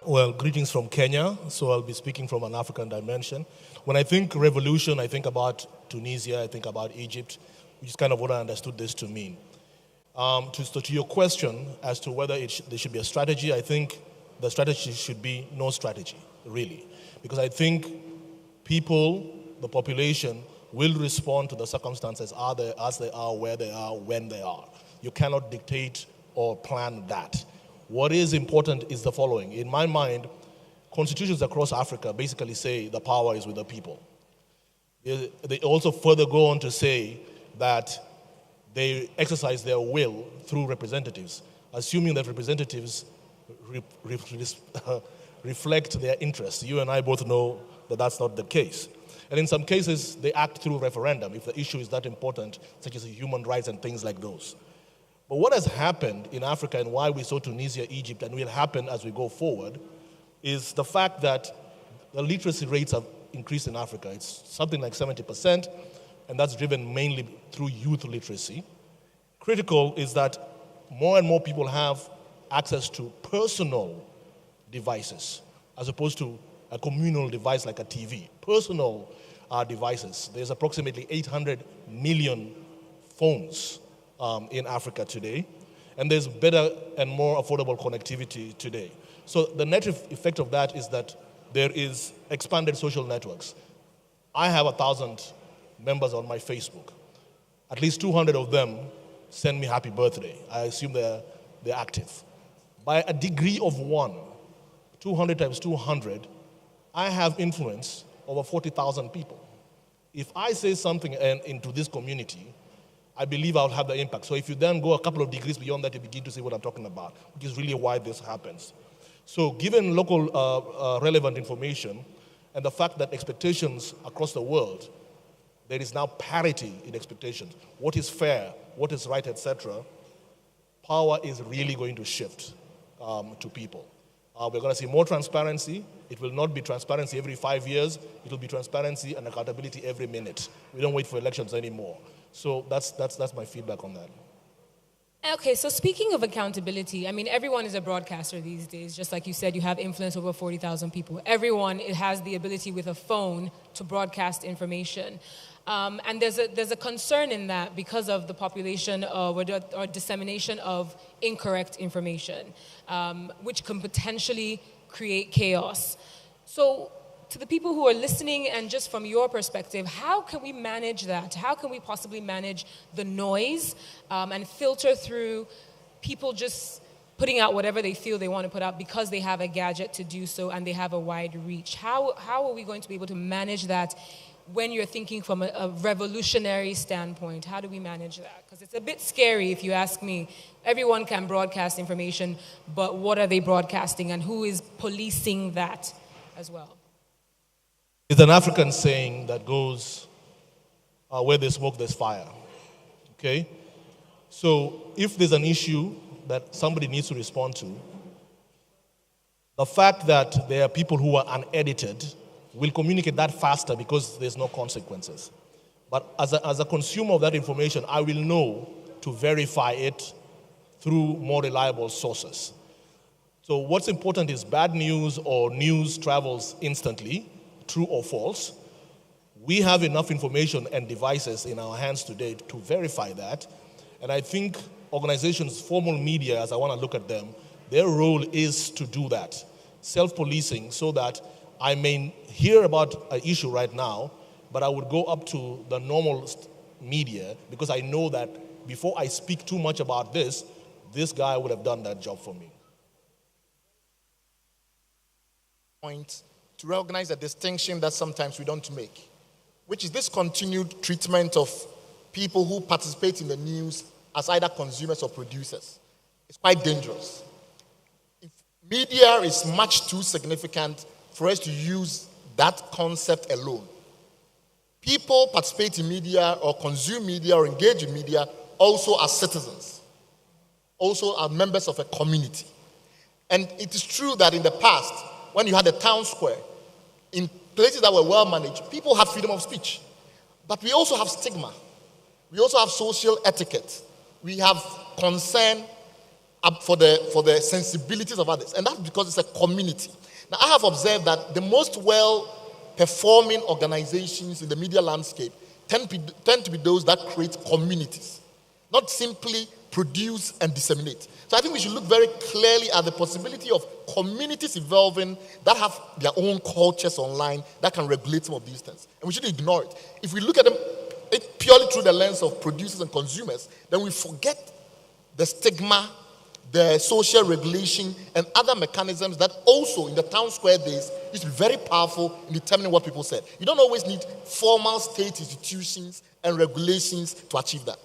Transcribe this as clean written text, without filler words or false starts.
Well, greetings from Kenya. So I'll be speaking from an African dimension. When I think revolution, I think about Tunisia, I think about Egypt, which is kind of what I understood this to mean. To your question as to whether there should be a strategy, I think the strategy should be no strategy, really. Because I think people, the population, will respond to the circumstances as they are, where they are, when they are. You cannot dictate or plan that. What is important is the following. In my mind, constitutions across Africa basically say the power is with the people. They also further go on to say that they exercise their will through representatives, assuming that representatives reflect their interests. You and I both know that that's not the case. And in some cases, they act through referendum if the issue is that important, such as human rights and things like those. But what has happened in Africa and why we saw Tunisia, Egypt, and will happen as we go forward, is the fact that the literacy rates have increased in Africa. It's something like 70%, and that's driven mainly through youth literacy. Critical is that more and more people have access to personal devices as opposed to a communal device like a TV. Personal devices. There's approximately 800 million phones in Africa today, and there's better and more affordable connectivity today. So the net effect of that is that there is expanded social networks. I have 1,000 members on my Facebook. At least 200 of them send me happy birthday. I assume they're active. By a degree of 1, 200 times 200, I have influence over 40,000 people. If I say something into this community, I believe I'll have the impact. So if you then go a couple of degrees beyond that, you begin to see what I'm talking about, which is really why this happens. So given local relevant information and the fact that expectations across the world, there is now parity in expectations. What is fair, what is right, etc. Power is really going to shift to people. We're going to see more transparency. It will not be transparency every 5 years. It will be transparency and accountability every minute. We don't wait for elections anymore. So that's my feedback on that. Okay, so speaking of accountability, I mean, everyone is a broadcaster these days. Just like you said, you have influence over 40,000 people. Everyone has the ability with a phone to broadcast information. And there's a concern in that because of the population or dissemination of incorrect information, which can potentially create chaos. So to the people who are listening and just from your perspective, how can we manage that? How can we possibly manage the noise and filter through people just putting out whatever they feel they want to put out because they have a gadget to do so and they have a wide reach? How are we going to be able to manage that when you're thinking from a revolutionary standpoint? How do we manage that? Because it's a bit scary if you ask me. Everyone can broadcast information, but what are they broadcasting and who is policing that as well? It's an African saying that goes, where there's smoke, there's fire. Okay? So if there's an issue that somebody needs to respond to, the fact that there are people who are unedited will communicate that faster because there's no consequences. But as a consumer of that information, I will know to verify it through more reliable sources. So what's important is bad news or news travels instantly, true or false. We have enough information and devices in our hands today to verify that. And I think organizations, formal media, as I want to look at them, their role is to do that. Self-policing, so that I may hear about an issue right now, but I would go up to the normal media because I know that before I speak too much about this guy would have done that job for me. Point to recognize the distinction that sometimes we don't make, which is this continued treatment of people who participate in the news as either consumers or producers. It's quite dangerous. If media is much too significant for us to use that concept alone. People participate in media or consume media or engage in media also as citizens, also as members of a community. And it is true that in the past, when you had a town square, in places that were well managed, people had freedom of speech. But we also have stigma. We also have social etiquette. We have concern for the sensibilities of others. And that's because it's a community. Now, I have observed that the most well-performing organizations in the media landscape tend to be those that create communities, not simply produce and disseminate. So I think we should look very clearly at the possibility of communities evolving that have their own cultures online that can regulate some of these things. And we shouldn't ignore it. If we look at it purely through the lens of producers and consumers, then we forget the stigma, the social regulation, and other mechanisms that also in the town square days used to be very powerful in determining what people said. You don't always need formal state institutions and regulations to achieve that.